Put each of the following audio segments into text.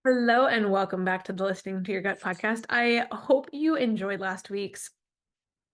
Hello and welcome back to the Listening to Your Gut podcast. I hope you enjoyed last week's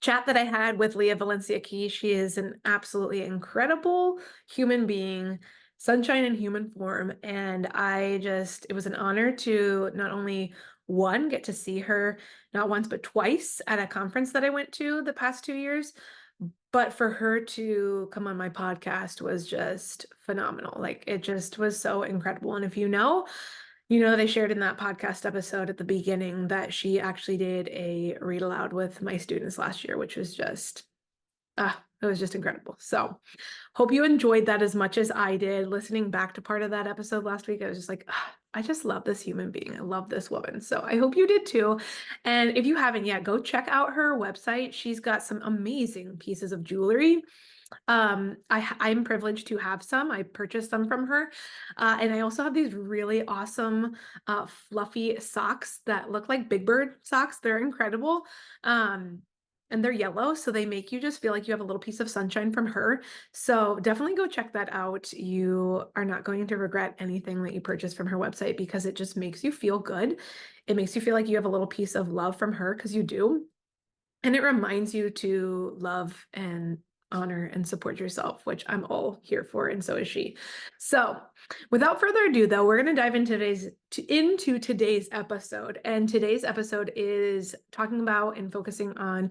chat that I had with Leah Valencia Key. She is an absolutely incredible human being, sunshine in human form. And it was an honor to not only one, get to see her not once, but twice at a conference that I went to the past 2 years. But for her to come on my podcast was just phenomenal. Like it just was so incredible. And if you know that I shared in that podcast episode at the beginning that she actually did a read aloud with my students last year, which was it was just incredible. So hope you enjoyed that as much as I did. Listening back to part of that episode last week, I was just like, I just love this human being. I love this woman. So I hope you did too. And if you haven't yet, go check out her website. She's got some amazing pieces of jewelry. I'm privileged to have some. I purchased some from her. And I also have these really awesome, fluffy socks that look like Big Bird socks. They're incredible. And they're yellow, so they make you just feel like you have a little piece of sunshine from her. So definitely go check that out. You are not going to regret anything that you purchase from her website because it just makes you feel good. It makes you feel like you have a little piece of love from her because you do. And it reminds you to love and honor and support yourself, which I'm all here for, and so is she. So, without further ado, though, we're going to dive into today's episode. And today's episode is talking about and focusing on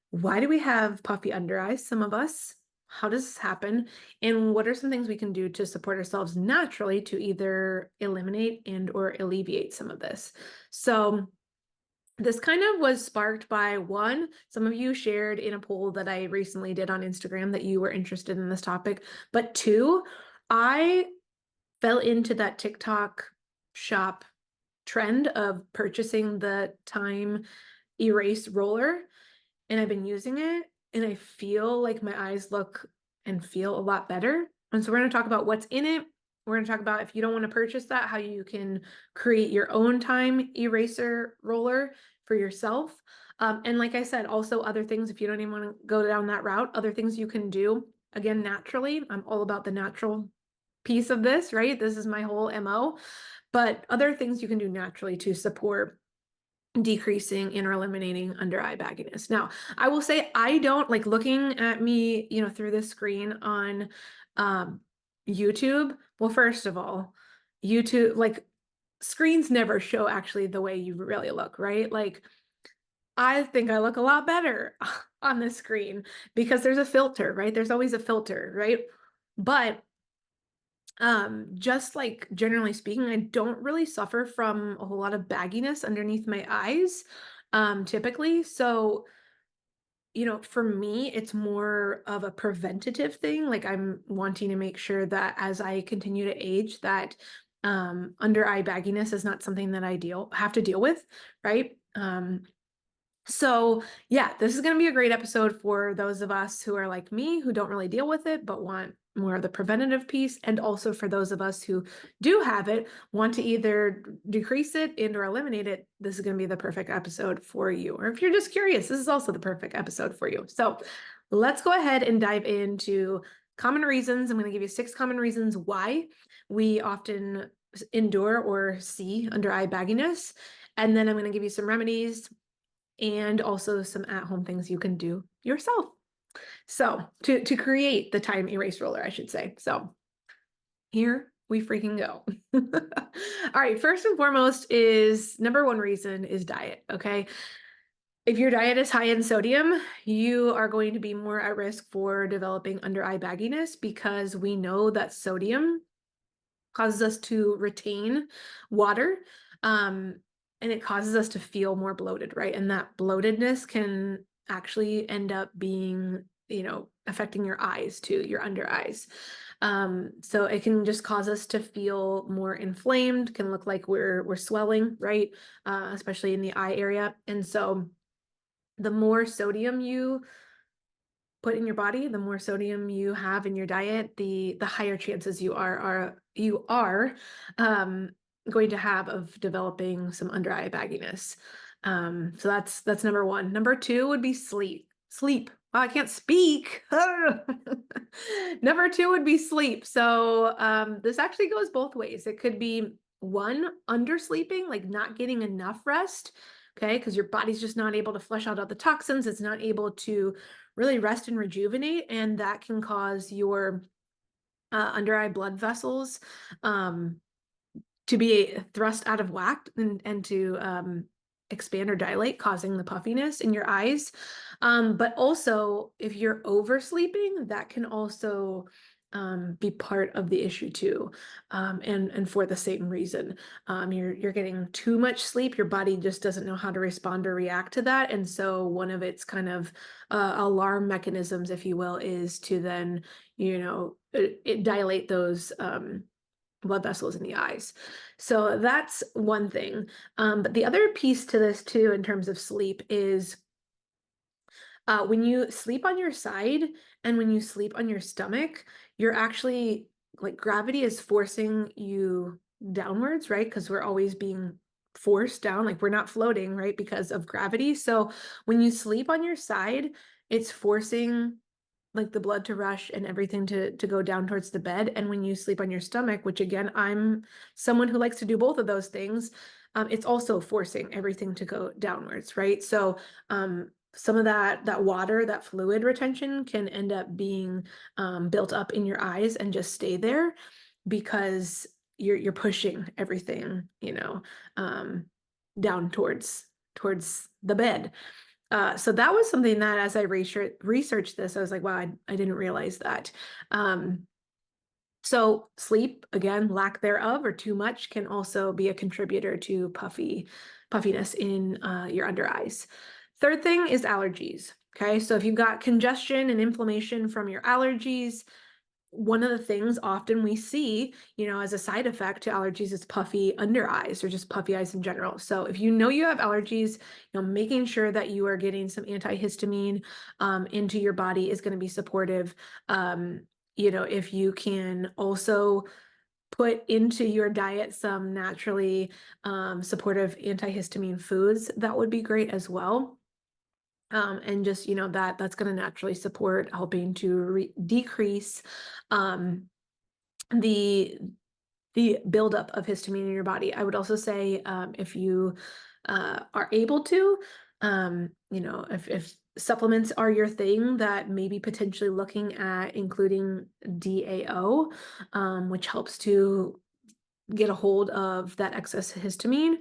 why do we have puffy under eyes, some of us? How does this happen? And what are some things we can do to support ourselves naturally to either eliminate and or alleviate some of this? So, this kind of was sparked by one, some of you shared in a poll that I recently did on Instagram that you were interested in this topic. But two, I fell into that TikTok shop trend of purchasing the time erase roller, and I've been using it, and I feel like my eyes look and feel a lot better. And so we're going to talk about what's in it. We're going to talk about if you don't want to purchase that, how you can create your own time eraser roller for yourself. And like I said, also other things, if you don't even want to go down that route, other things you can do, again, naturally. I'm all about the natural piece of this, right? This is my whole MO. But other things you can do naturally to support decreasing and or eliminating under eye bagginess. Now, I will say I don't like looking at me, through this screen on um, YouTube. Well, first of all, YouTube, like screens never show actually the way you really look, right? Like I think I look a lot better on the screen because there's a filter, right? There's always a filter, right? But just like generally speaking, I don't really suffer from a whole lot of bagginess underneath my eyes, typically. So, for me, it's more of a preventative thing. Like I'm wanting to make sure that as I continue to age, that under eye bagginess is not something that I have to deal with, right? So yeah, this is going to be a great episode for those of us who are like me, who don't really deal with it, but want more of the preventative piece. And also for those of us who do have it, want to either decrease it and or eliminate it. This is going to be the perfect episode for you. Or if you're just curious, this is also the perfect episode for you. So let's go ahead and dive into common reasons. I'm going to give you 6 common reasons why we often endure or see under eye bagginess. And then I'm going to give you some remedies and also some at-home things you can do yourself. So to create the time erase roller, I should say. So here we freaking go. All right, first and foremost is number one reason is diet, okay? If your diet is high in sodium, you are going to be more at risk for developing under eye bagginess because we know that sodium causes us to retain water. And it causes us to feel more bloated, right? And that bloatedness can actually end up being, affecting your eyes too, your under eyes. So it can just cause us to feel more inflamed, can look like we're swelling, right? Especially in the eye area. And so the more sodium you put in your body, the more sodium you have in your diet, the higher chances you are going to have of developing some under eye bagginess. So that's number one. Number two would be sleep. Sleep. Oh, I can't speak. Number two would be sleep. So this actually goes both ways. It could be one, undersleeping, like not getting enough rest, okay, because your body's just not able to flush out all the toxins. It's not able to really rest and rejuvenate, and that can cause your under eye blood vessels um, to be thrust out of whack and to expand or dilate, causing the puffiness in your eyes. But also, if you're oversleeping, that can also be part of the issue too, and for the same reason. You're getting too much sleep. Your body just doesn't know how to respond or react to that, and so one of its kind of alarm mechanisms, if you will, is to then it dilate those blood vessels in the eyes. So that's one thing. But the other piece to this too, in terms of sleep, is when you sleep on your side and when you sleep on your stomach, you're actually like gravity is forcing you downwards, right? Because we're always being forced down, like we're not floating, right? Because of gravity. So when you sleep on your side, it's forcing like the blood to rush and everything to go down towards the bed. And when you sleep on your stomach, which again, I'm someone who likes to do both of those things, it's also forcing everything to go downwards, right? So some of that water, that fluid retention can end up being built up in your eyes and just stay there because you're pushing everything, down towards the bed. So that was something that as I researched this, I was like, wow, I didn't realize that. So sleep, again, lack thereof or too much can also be a contributor to puffiness in your under eyes. Third thing is allergies. Okay, so if you've got congestion and inflammation from your allergies, one of the things often we see, as a side effect to allergies is puffy under eyes or just puffy eyes in general. So if you know you have allergies, making sure that you are getting some antihistamine into your body is going to be supportive. If you can also put into your diet some naturally supportive antihistamine foods, that would be great as well. And just, that's going to naturally support helping to decrease the buildup of histamine in your body. I would also say if you are able to, if supplements are your thing, that maybe potentially looking at including DAO, which helps to get a hold of that excess histamine,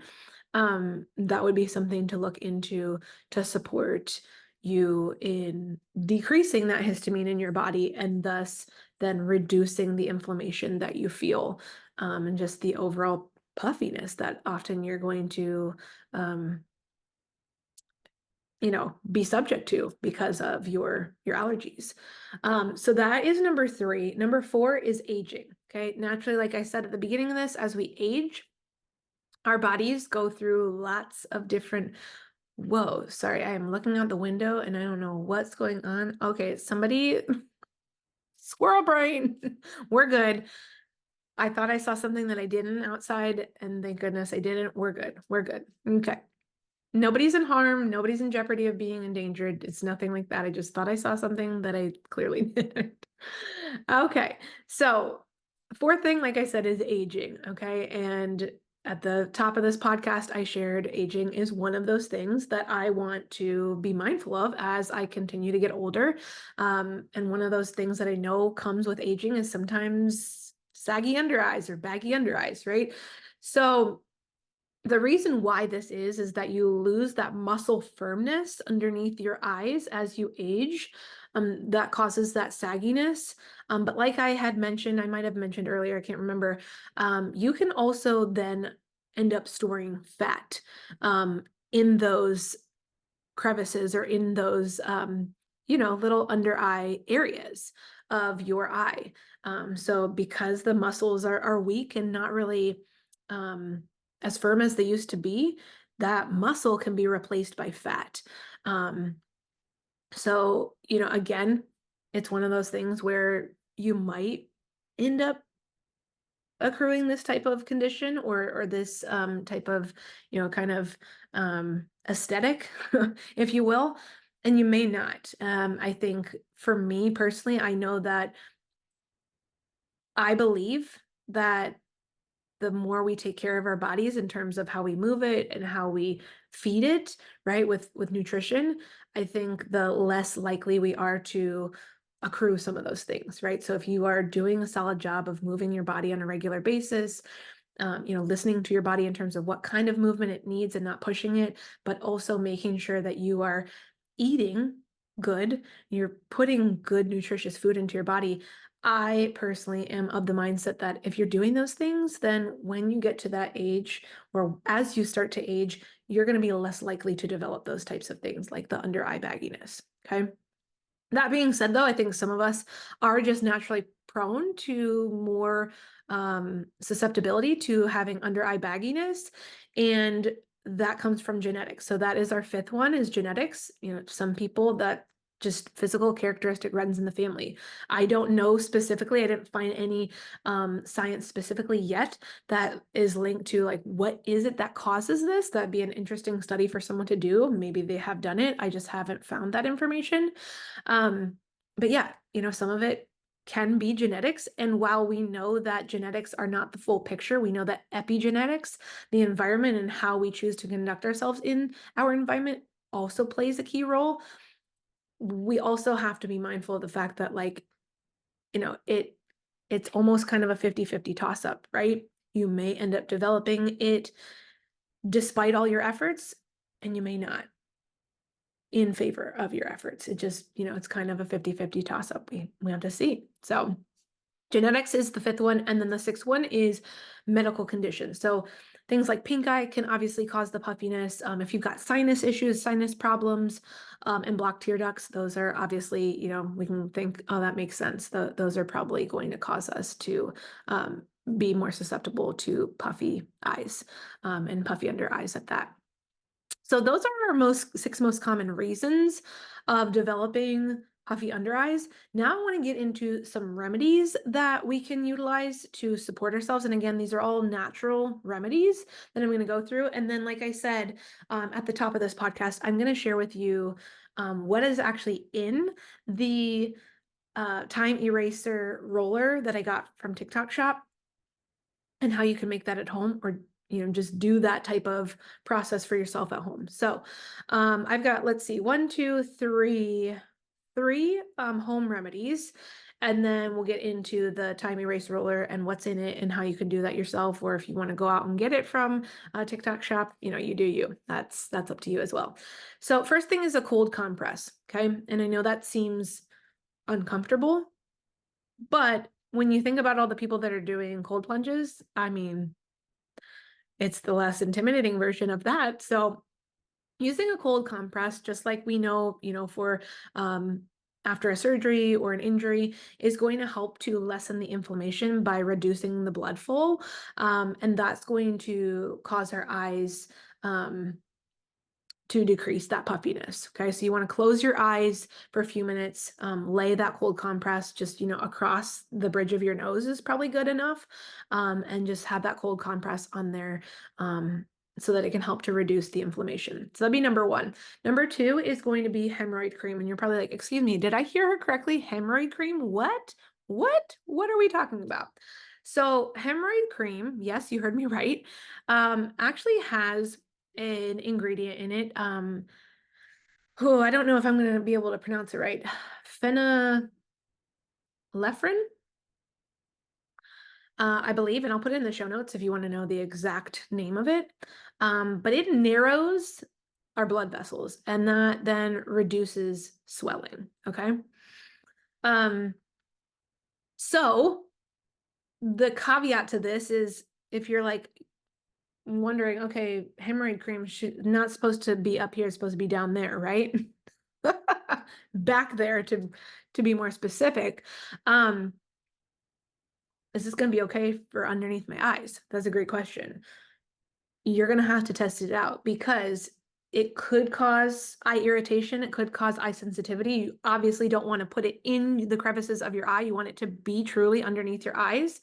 that would be something to look into to support you in decreasing that histamine in your body and thus then reducing the inflammation that you feel, and just the overall puffiness that often you're going to be subject to because of your allergies. So that is number 3. Number 4 is aging. Okay, naturally, like I said at the beginning of this, as we age, our bodies go through lots of different. Whoa, sorry, I am looking out the window and I don't know what's going on. Okay, somebody, squirrel brain. We're good. I thought I saw something that I didn't outside, and thank goodness I didn't. We're good. We're good. Okay. Nobody's in harm. Nobody's in jeopardy of being endangered. It's nothing like that. I just thought I saw something that I clearly didn't. Okay. So, fourth thing, like I said, is aging. Okay. And at the top of this podcast, I shared aging is one of those things that I want to be mindful of as I continue to get older. And one of those things that I know comes with aging is sometimes saggy under eyes or baggy under eyes, right? So, the reason why this is that you lose that muscle firmness underneath your eyes as you age. That causes that sagginess. But like I had mentioned, I might have mentioned earlier, I can't remember, you can also then end up storing fat in those crevices or in those, little under eye areas of your eye. So because the muscles are weak and not really as firm as they used to be, that muscle can be replaced by fat. So, again, it's one of those things where you might end up accruing this type of condition or this type of, kind of aesthetic, if you will, and you may not. I think for me personally, I know that I believe that the more we take care of our bodies in terms of how we move it and how we feed it, right, with nutrition, I think the less likely we are to accrue some of those things, right? So if you are doing a solid job of moving your body on a regular basis, listening to your body in terms of what kind of movement it needs and not pushing it, but also making sure that you are eating good, you're putting good nutritious food into your body. I personally am of the mindset that if you're doing those things, then when you get to that age, or as you start to age, you're going to be less likely to develop those types of things like the under eye bagginess. Okay. That being said, though, I think some of us are just naturally prone to more susceptibility to having under eye bagginess, and that comes from genetics. So that is our fifth one, is genetics. Some people that just physical characteristic runs in the family. I don't know specifically. I didn't find any science specifically yet that is linked to like what is it that causes this. That'd be an interesting study for someone to do. Maybe they have done it. I just haven't found that information. But yeah, some of it can be genetics. And while we know that genetics are not the full picture, we know that epigenetics, the environment and how we choose to conduct ourselves in our environment, also plays a key role. We also have to be mindful of the fact that it's almost kind of a 50-50 toss up, right? You may end up developing it despite all your efforts, and you may not, in favor of your efforts. It just, it's kind of a 50-50 toss up. We have to see. So genetics is the fifth one. And then the sixth one is medical conditions. So things like pink eye can obviously cause the puffiness. If you've got sinus issues, sinus problems, and blocked tear ducts, those are obviously, we can think, oh, that makes sense. Those are probably going to cause us to be more susceptible to puffy eyes, and puffy under eyes at that. So those are our six most common reasons of developing puffy under eyes. Now I want to get into some remedies that we can utilize to support ourselves. And again, these are all natural remedies that I'm going to go through. And then, like I said, at the top of this podcast, I'm going to share with you what is actually in the time eraser roller that I got from TikTok Shop, and how you can make that at home, or just do that type of process for yourself at home. So I've got, let's see, three home remedies, and then we'll get into the time erase roller and what's in it and how you can do that yourself, or if you want to go out and get it from a TikTok Shop, you do you. That's up to you as well. So first thing is a cold compress, okay? And I know that seems uncomfortable, but when you think about all the people that are doing cold plunges, I mean, it's the less intimidating version of that. So using a cold compress, just like we know, for after a surgery or an injury, is going to help to lessen the inflammation by reducing the blood flow. And that's going to cause our eyes to decrease that puffiness. Okay, so you want to close your eyes for a few minutes, lay that cold compress just, across the bridge of your nose is probably good enough, and just have that cold compress on there so that it can help to reduce the inflammation. So that'd be number one. Number two is going to be hemorrhoid cream. And you're probably like, excuse me, did I hear her correctly? Hemorrhoid cream? What? What are we talking about? So hemorrhoid cream, yes, you heard me right, actually has an ingredient in it. Oh, I don't know if I'm going to be able to pronounce it right. Phenylephrine, I believe, and I'll put it in the show notes if you want to know the exact name of it. But it narrows our blood vessels, and that then reduces swelling. Okay. So the caveat to this is, if you're like wondering, okay, hemorrhoid cream should not supposed to be up here, it's supposed to be down there, right? Back there to be more specific. Is this going to be okay for underneath my eyes? That's a great question. You're going to have to test it out, because it could cause eye irritation. It could cause eye sensitivity. You obviously don't want to put it in the crevices of your eye. You want it to be truly underneath your eyes.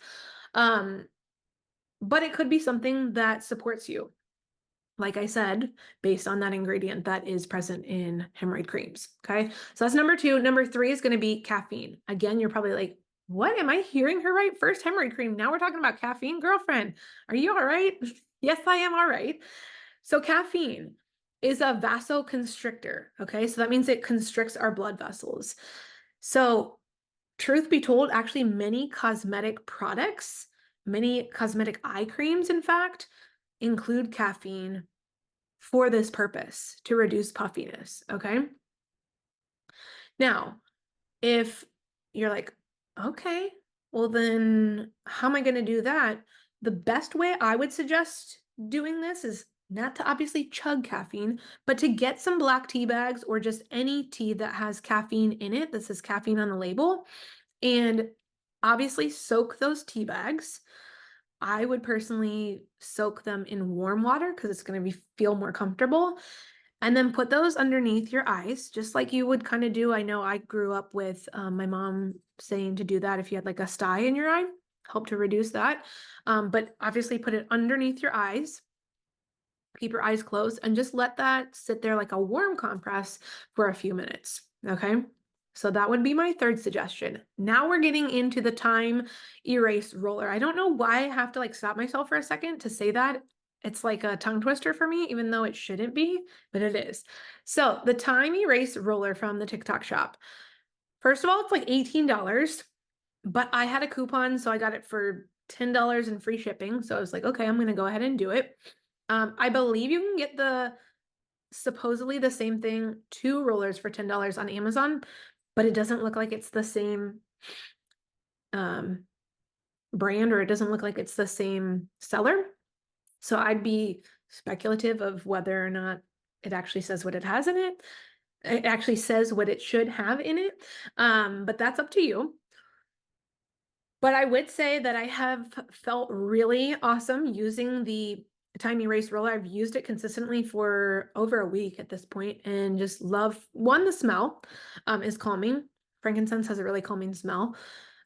But it could be something that supports you, like I said, based on that ingredient that is present in hemorrhoid creams. Okay, so that's number two. Number three is going to be caffeine. Again, you're probably like, What am I hearing her right? First hemorrhoid cream. Now we're talking about caffeine, girlfriend. Are you all right? Yes, I am all right. So caffeine is a vasoconstrictor. Okay, so that means it constricts our blood vessels. So truth be told, actually many cosmetic products, many cosmetic eye creams, in fact, include caffeine for this purpose, to reduce puffiness. Okay. Now, if you're like, okay, well, then how am I going to do that? The best way I would suggest doing this is not to obviously chug caffeine, but to get some black tea bags or just any tea that has caffeine in it, that says caffeine on the label, and obviously soak those tea bags. I would personally soak them in warm water because it's going to feel more comfortable. And then put those underneath your eyes, just like you would kind of do. I know I grew up with my mom saying to do that if you had like a sty in your eye, help to reduce that. But obviously put it underneath your eyes, keep your eyes closed, and just let that sit there like a warm compress for a few minutes. Okay. So that would be my third suggestion. Now we're getting into the time erase roller. I don't know why I have to like stop myself for a second to say that. It's like a tongue twister for me, even though it shouldn't be, but it is. So the time erase roller from the TikTok shop. First of all, it's like $18, but I had a coupon, so I got it for $10 and free shipping. So I was like, okay, I'm gonna go ahead and do it. I believe you can get the supposedly the same thing, two rollers for $10 on Amazon, but it doesn't look like it's the same um, brand, or it doesn't look like it's the same seller. So I'd be speculative of whether or not it actually says what it has in it. It actually says what it should have in it. But that's up to you. But I would say that I have felt really awesome using the time erase roller. I've used it consistently for over a week at this point and just love, one, the smell is calming. Frankincense has a really calming smell.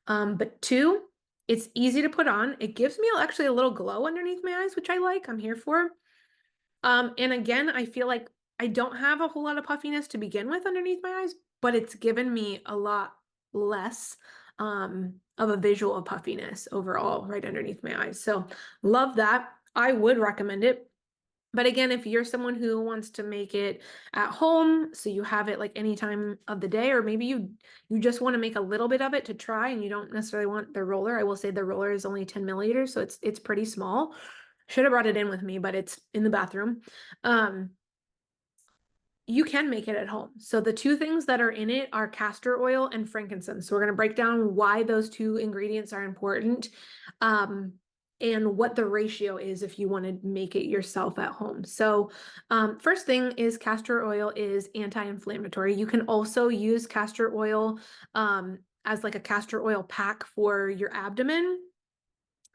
But two, it's easy to put on. It gives me actually a little glow underneath my eyes, which I like. I'm here for. And again, I feel like I don't have a whole lot of puffiness to begin with underneath my eyes, but it's given me a lot less of a visual of puffiness overall right underneath my eyes. So love that. I would recommend it. But again, if you're someone who wants to make it at home, so you have it like any time of the day, or maybe you just want to make a little bit of it to try and you don't necessarily want the roller. I will say the roller is only 10 milliliters, so it's pretty small. Should have brought it in with me, but it's in the bathroom. Um, you can make it at home. So the two things that are in it are castor oil and frankincense. So we're going to break down why those two ingredients are important, and what the ratio is if you want to make it yourself at home. So first thing is castor oil is anti-inflammatory. You can also use castor oil as like a castor oil pack for your abdomen,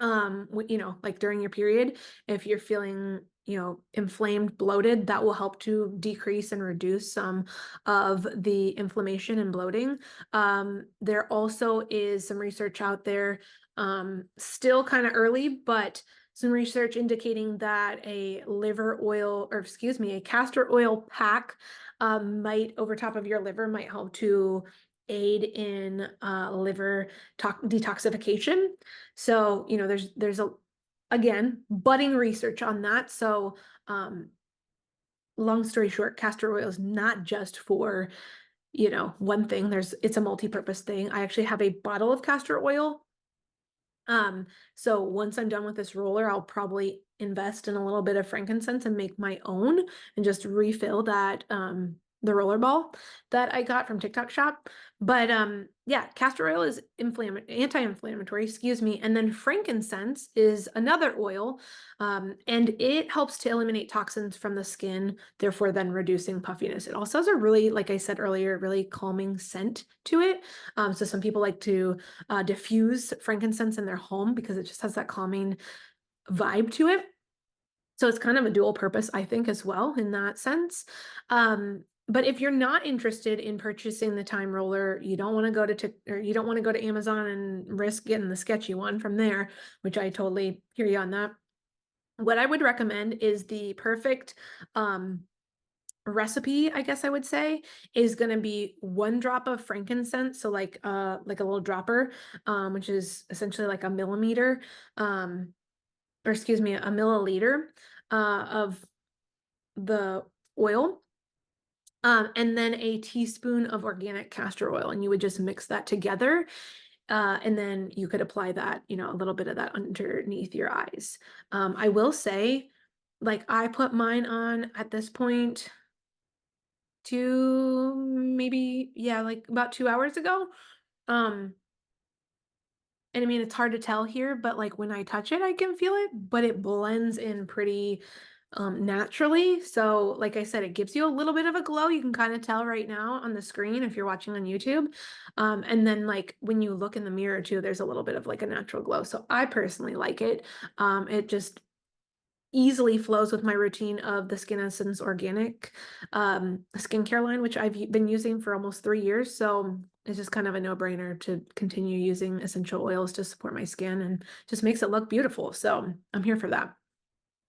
like during your period, if you're feeling inflamed, bloated, that will help to decrease and reduce some of the inflammation and bloating. There also is some research out there, still kind of early, but some research indicating that a liver oil, or excuse me, a castor oil pack might, over top of your liver, might help to aid in liver detoxification. So, there's again, budding research on that. So, long story short, castor oil is not just for, one thing. It's a multi-purpose thing. I actually have a bottle of castor oil. So once I'm done with this roller, I'll probably invest in a little bit of frankincense and make my own and just refill that, the roller ball that I got from TikTok shop. But yeah, castor oil is anti-inflammatory, excuse me. And then frankincense is another oil, and it helps to eliminate toxins from the skin, therefore then reducing puffiness. It also has a really, like I said earlier, really calming scent to it. So some people like to diffuse frankincense in their home because it just has that calming vibe to it. So it's kind of a dual purpose, I think, as well in that sense. But if you're not interested in purchasing the time roller, you don't want to go to or you don't want to go to Amazon and risk getting the sketchy one from there, which I totally hear you on that. What I would recommend is the perfect recipe, I guess I would say, is gonna be 1 drop of frankincense, so like a little dropper, which is essentially like a millimeter, um, or excuse me, a milliliter, of the oil, and then a teaspoon of organic castor oil, and you would just mix that together, and then you could apply that, a little bit of that underneath your eyes. I will say, like, I put mine on at this point 2, maybe, yeah, like about 2 hours ago. Um, and I mean, it's hard to tell here, but like when I touch it, I can feel it, but it blends in pretty naturally. So, like I said, it gives you a little bit of a glow. You can kind of tell right now on the screen if you're watching on YouTube. And then like when you look in the mirror too, there's a little bit of like a natural glow. So I personally like it. It just easily flows with my routine of the Skin Essence organic skincare line, which I've been using for almost 3 years. So it's just kind of a no-brainer to continue using essential oils to support my skin and just makes it look beautiful. So I'm here for that.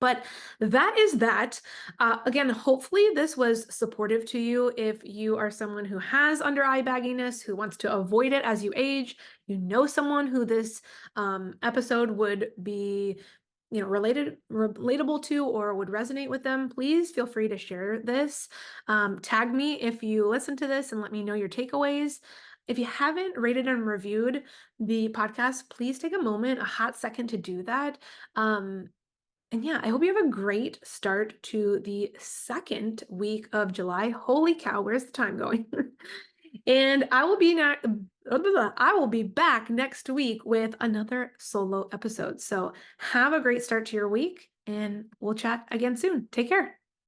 But that is that. Again, hopefully this was supportive to you if you are someone who has under eye bagginess, who wants to avoid it as you age. You know someone who this episode would be relatable to or would resonate with them. Please feel free to share this. Tag me if you listen to this and let me know your takeaways. If you haven't rated and reviewed the podcast, please take a moment, a hot second to do that. And yeah, I hope you have a great start to the second week of July. Holy cow, where's the time going? And I will be back next week with another solo episode. So have a great start to your week, and we'll chat again soon. Take care.